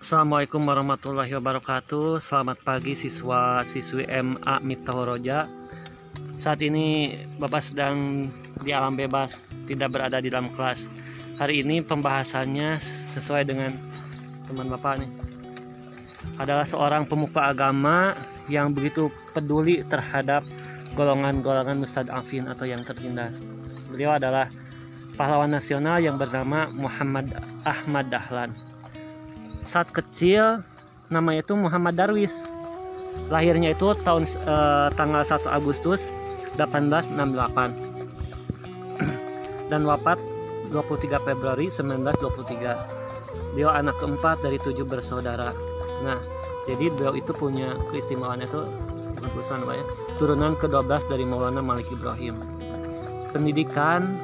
Assalamualaikum warahmatullahi wabarakatuh. Selamat pagi siswa-siswi MA Miftahul Roja. Saat ini Bapak sedang di alam bebas, tidak berada di dalam kelas. Hari ini pembahasannya sesuai dengan teman Bapak nih. Adalah seorang pemuka agama yang begitu peduli terhadap golongan-golongan mustadafin atau yang tertindas. Beliau adalah pahlawan nasional yang bernama Muhammad Ahmad Dahlan. Saat kecil namanya itu Muhammad Darwis. Lahirnya itu tanggal 1 Agustus 1868 dan wafat 23 Februari 1923. Beliau anak keempat dari 7 bersaudara. Nah, jadi beliau itu punya keistimewaan itu turunan ke-12 dari Maulana Malik Ibrahim. Pendidikan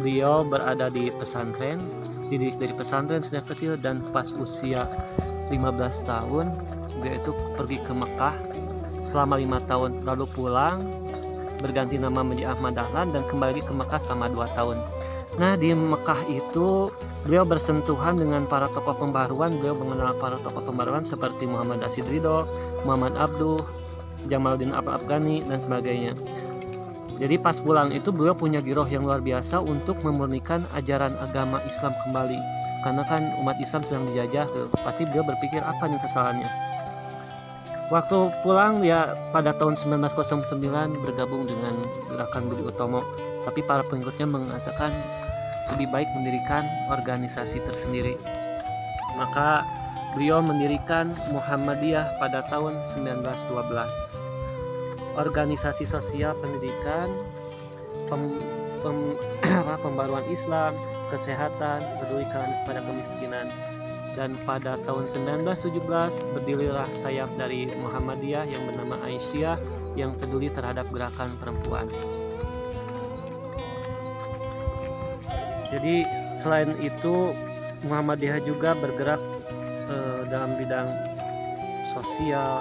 beliau berada di pesantren, dididik dari pesantren sejak kecil, dan pas usia 15 tahun dia itu pergi ke Mekah selama 5 tahun, lalu pulang berganti nama menjadi Ahmad Dahlan dan kembali ke Mekah selama 2 tahun. Nah, di Mekah itu beliau bersentuhan dengan para tokoh pembaruan. Beliau mengenal para tokoh pembaruan seperti Muhammad Rashid Ridho, Muhammad Abduh, Jamaluddin Afghani dan sebagainya. Jadi pas pulang itu beliau punya giroh yang luar biasa untuk memurnikan ajaran agama Islam kembali. Karena kan umat Islam sedang dijajah tuh. Pasti beliau berpikir apa nih kesalahannya. Waktu pulang ya pada tahun 1909 bergabung dengan gerakan Budi Utomo. Tapi para pengikutnya mengatakan lebih baik mendirikan organisasi tersendiri. Maka beliau mendirikan Muhammadiyah pada tahun 1912. Organisasi sosial pendidikan, pembaruan Islam, kesehatan, peduli pada kemiskinan. Dan pada tahun 1917 berdirilah sayap dari Muhammadiyah yang bernama Aisyah yang peduli terhadap gerakan perempuan. Jadi selain itu Muhammadiyah juga bergerak dalam bidang sosial,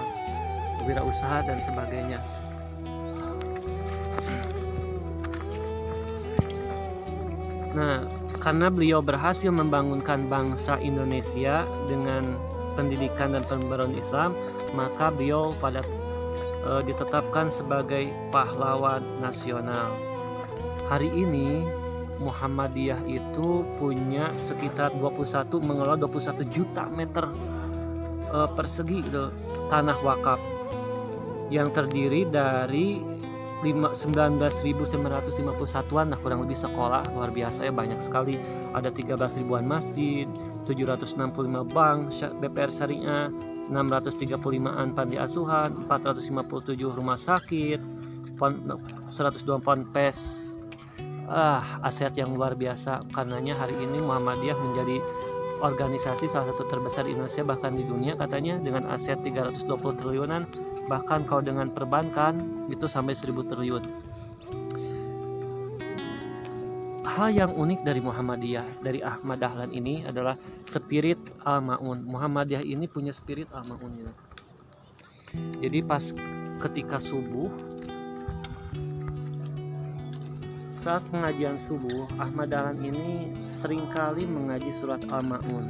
wirausaha dan sebagainya. Nah, karena beliau berhasil membangunkan bangsa Indonesia dengan pendidikan dan pembaruan Islam, maka beliau ditetapkan sebagai pahlawan nasional. Hari ini Muhammadiyah itu punya sekitar mengelola 21 juta meter persegi tanah wakaf yang terdiri dari 19.950 satuan, nah kurang lebih sekolah, luar biasa ya, banyak sekali. Ada 13 ribuan masjid, 765 bank, BPR syariah, 635an panti asuhan, 457 rumah sakit, 102 ponpes. Aset yang luar biasa. Karenanya hari ini Muhammadiyah menjadi organisasi salah satu terbesar di Indonesia, bahkan di dunia katanya, dengan aset 320 triliunan. Bahkan kalau dengan perbankan itu sampai 1000 triliun. Hal yang unik dari Muhammadiyah, dari Ahmad Dahlan ini adalah spirit al-ma'un. Muhammadiyah ini punya spirit al-ma'un. Jadi pas ketika subuh, saat pengajian subuh, Ahmad Dahlan ini seringkali mengaji surat al-ma'un.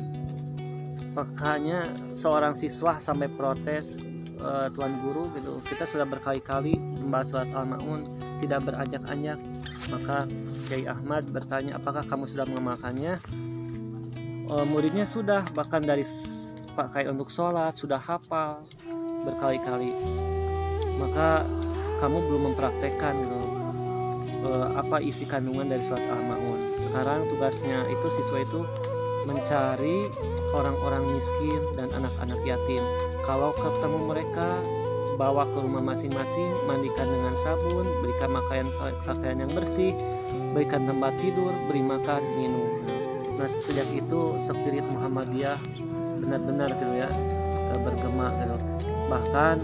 Makanya seorang siswa sampai protes, Tuan Guru gitu, kita sudah berkali-kali membahas surat Al-Ma'un tidak beranjak-anjak. Maka Kiai Ahmad bertanya, apakah kamu sudah mengamalkannya? Muridnya sudah, bahkan dari pakai untuk sholat sudah hafal berkali-kali. Maka kamu belum mempraktekkan gitu, apa isi kandungan dari surat Al-Ma'un. Sekarang tugasnya itu siswa itu mencari orang-orang miskin dan anak-anak yatim. Kalau ketemu mereka, bawa ke rumah masing-masing, mandikan dengan sabun, berikan pakaian yang bersih, berikan tempat tidur, beri makan, minum. Nah, sejak itu spirit Muhammadiyah benar-benar gitu ya, bergema gitu. Bahkan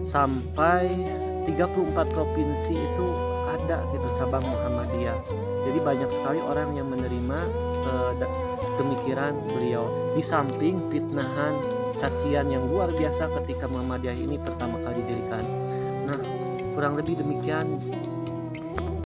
sampai 34 provinsi itu ada gitu cabang Muhammadiyah. Jadi banyak sekali orang yang menerima pemikiran beliau. Di samping fitnahan, cacian yang luar biasa ketika Muhammadiyah ini pertama kali didirikan. Nah, kurang lebih demikian